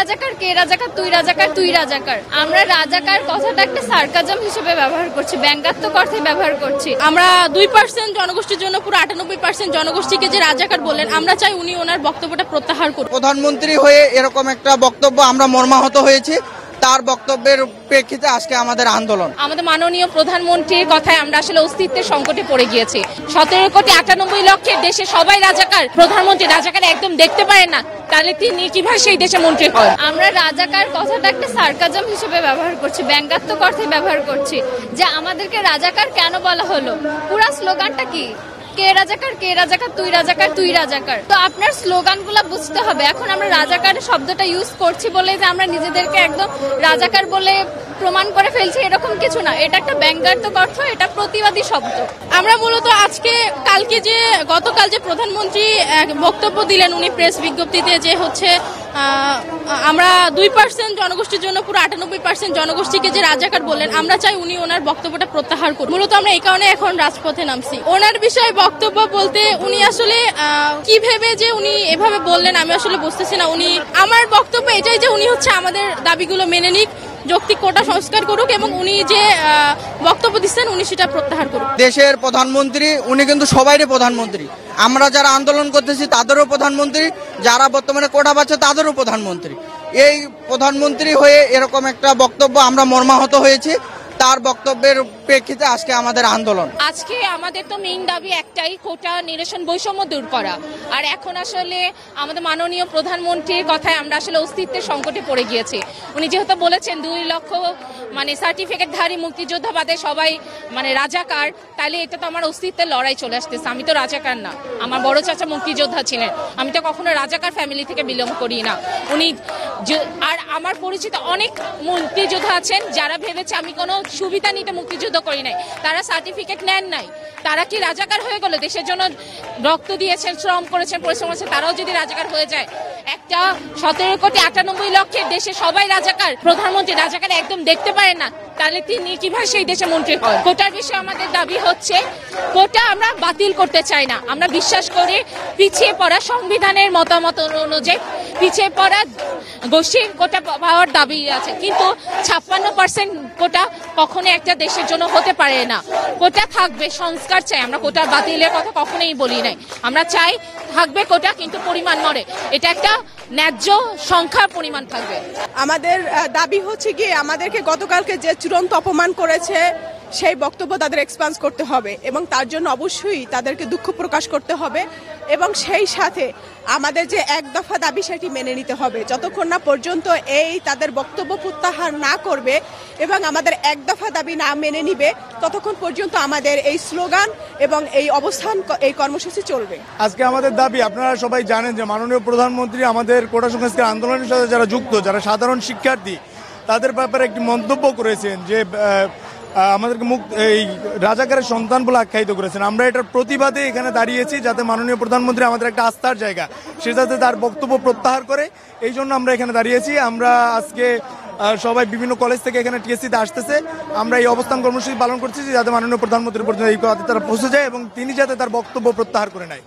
রাজাকার, কে রাজাকার, তুই রাজাকার, তুই রাজাকার। আমরা রাজাকার কথাটা একটা সার্কাজম হিসেবে ব্যবহার করছি, ব্যঙ্গাত্মক অর্থে ব্যবহার করছি। আমরা 2% জনগোষ্ঠীর জন্য পুরো 98% জনগোষ্ঠীকে যে রাজাকার বললেন, আমরা চাই উনি ওনার বক্তব্যটা প্রত্যাহার করুন। প্রধানমন্ত্রী হয়ে এরকম একটা বক্তব্য আমরা মর্মাহত হয়েছি। তার বক্তব্যের প্রেক্ষিতে আজকে আমাদের আন্দোলন। আমাদের মাননীয় প্রধানমন্ত্রীর কথায় আমরা আসলে অস্তিত্বের সংকটে পড়ে গিয়েছি। 17,98,00,000 দেশে সবাই রাজাকার, প্রধানমন্ত্রী রাজাকার একদম দেখতে পারেন না, তাহলে তিনি কিভাবে সেই দেশে মন্ত্রী হন? আমরা রাজাকার কথাটা একটা সার্কাজম হিসেবে ব্যবহার করছি, ব্যঙ্গাত্মক অর্থে ব্যবহার করছি। যে আমাদেরকে রাজাকার কেন বলা হলো, পুরো স্লোগানটা কি? কে রাজাকার, কে রাজাকার, তুই রাজাকার, তুই রাজাকার। তো আপনার স্লোগানগুলো বুঝতে হবে। এখন আমরা রাজাকার শব্দটা ইউজ করছি বলে যে আমরা নিজেদেরকে একদম রাজাকার বলে প্রমাণ করে ফেলছি, এরকম কিছু না। এটা একটা ব্যঙ্গাত্মক অর্থ, এটা প্রতিবাদী শব্দ। আমরা মূলত গতকাল যে প্রধানমন্ত্রী বক্তব্য দিলেন, উনি প্রেস বিজ্ঞপ্তিতে যে হচ্ছে আমরা 2% জনগোষ্ঠীর জন্য পুরো 98% জনগোষ্ঠীকে যে রাজাকার বললেন, আমরা চাই উনি ওনার বক্তব্যটা প্রত্যাহার করুন। মূলত আমরা এই কারণে এখন রাজপথে নামছি। ওনার বিষয়ে বক্তব্য বলতে উনি আসলে কি ভেবে যে উনি এভাবে বললেন আমি আসলে বুঝতেছি না। আমার বক্তব্য এটাই যে উনি হচ্ছে আমাদের দাবিগুলো মেনে নিক, যৌক্তিক কোটা সংস্কার করুক এবং উনি যে বক্তব্য দিচ্ছেন উনি সেটা প্রত্যাহার করুক। দেশের প্রধানমন্ত্রী উনি কিন্তু সবাইরই প্রধানমন্ত্রী। আমরা যারা আন্দোলন করতেছি তাদেরও প্রধানমন্ত্রী, যারা বর্তমানে কোটা পাচ্ছে তাদেরও প্রধানমন্ত্রী। এই প্রধানমন্ত্রী হয়ে এরকম একটা বক্তব্য আমরা মর্মাহত হয়েছি। তার বক্তব্যের প্রেক্ষিতে আজকে আমাদের আন্দোলন। আজকে আমাদের তো মেইন দাবি একটাই, কোটা নিরসন, বৈষম্য দূর করা। আর এখন আসলে আমাদের মাননীয় প্রধানমন্ত্রীর কথায় আমরা আসলে অস্তিত্বের সংকটে পড়ে গিয়েছি। উনি যেহেতু বলেছেন 2 লক্ষ সার্টিফিকেটধারী মুক্তিযোদ্ধা বাদে সবাই রাজাকার, তাহলে এটা তো আমার অস্তিত্বের লড়াই চলে আসতেছে। আমি তো রাজাকার না, আমার বড় চাচা মুক্তিযোদ্ধা ছিলেন, আমি তো কখনো রাজাকার ফ্যামিলি থেকে বিলং করি না। আর আমার পরিচিত অনেক মুক্তিযোদ্ধা আছেন যারা ভেবেছে আমি কোনো সুবিধা নিতে মুক্তিযুদ্ধ করি নাই, তারা সার্টিফিকেট নেন নাই, তারা কি রাজাকার হয়ে গেল? দেশের জন্য রক্ত দিয়েছেন, শ্রম করেছেন, পরিশ্রম করেছেন, তারাও যদি রাজাকার হয়ে যায়? একটা 17,98,00,000 দেশে সবাই রাজাকার, প্রধানমন্ত্রী রাজাকার একদম দেখতে পারেন না, তাহলে তিনি কিভাবে সেই দেশে মন্ত্রী হন? কোটার বিষয়ে আমাদের দাবি হচ্ছে, কোটা আমরা বাতিল করতে চাই না। আমরা বিশ্বাস করি পিছিয়ে পড়া সংবিধানের মতামত অনুযায়ী পিছিয়ে পড়া গোষ্ঠীর কোটা পাওয়ার দাবি আছে, কিন্তু 56% কোটা কখনো একটা দেশের জন্য হতে পারে না। কোটা থাকবে, সংস্কার চাই। আমরা কোটা বাতিলের কথা কখনোই বলি নাই। আমরা চাই থাকবে কোটা, কিন্তু পরিমাণ নড়ে, এটা একটা ন্যায্য সংখ্যার পরিমাণ থাকবে। আমাদের দাবি হচ্ছে কি, আমাদেরকে গতকালকে যে চূড়ান্ত অপমান করেছে সেই বক্তব্য তাদের এক্সপান্স করতে হবে এবং তার জন্য অবশ্যই তাদেরকে দুঃখ প্রকাশ করতে হবে এবং সেই সাথে আমাদের যে এক দফা দাবি সেটি মেনে নিতে হবে। যতক্ষণ না পর্যন্ত এই তাদের বক্তব্য প্রত্যাহার না করবে এবং আমাদের এক দফা দাবি না মেনে নিবে, ততক্ষণ পর্যন্ত আমাদের এই স্লোগান এবং এই অবস্থান, এই কর্মসূচি চলবে। আজকে আমাদের দাবি, আপনারা সবাই জানেন যে মাননীয় প্রধানমন্ত্রী আমাদের কোটা সংস্কার আন্দোলনের সাথে যারা যুক্ত, যারা সাধারণ শিক্ষার্থী, তাদের ব্যাপারে একটি মন্তব্য করেছেন যে আমাদেরকে এই রাজাকারের সন্তান বলে আখ্যায়িত করেছেন। আমরা এটার প্রতিবাদে এখানে দাঁড়িয়েছি, যাতে মাননীয় প্রধানমন্ত্রী আমাদের একটা আস্থার জায়গা, সে যাতে তার বক্তব্য প্রত্যাহার করে, এই জন্য আমরা এখানে দাঁড়িয়েছি। আমরা আজকে সবাই বিভিন্ন কলেজ থেকে এখানে টিএসসিতে আসতেছে, আমরা এই অবস্থান কর্মসূচি পালন করছি যাতে মাননীয় প্রধানমন্ত্রীর পর্যন্ত এই কথা তারা পৌঁছে যায় এবং তিনি যাতে তার বক্তব্য প্রত্যাহার করে নেয়।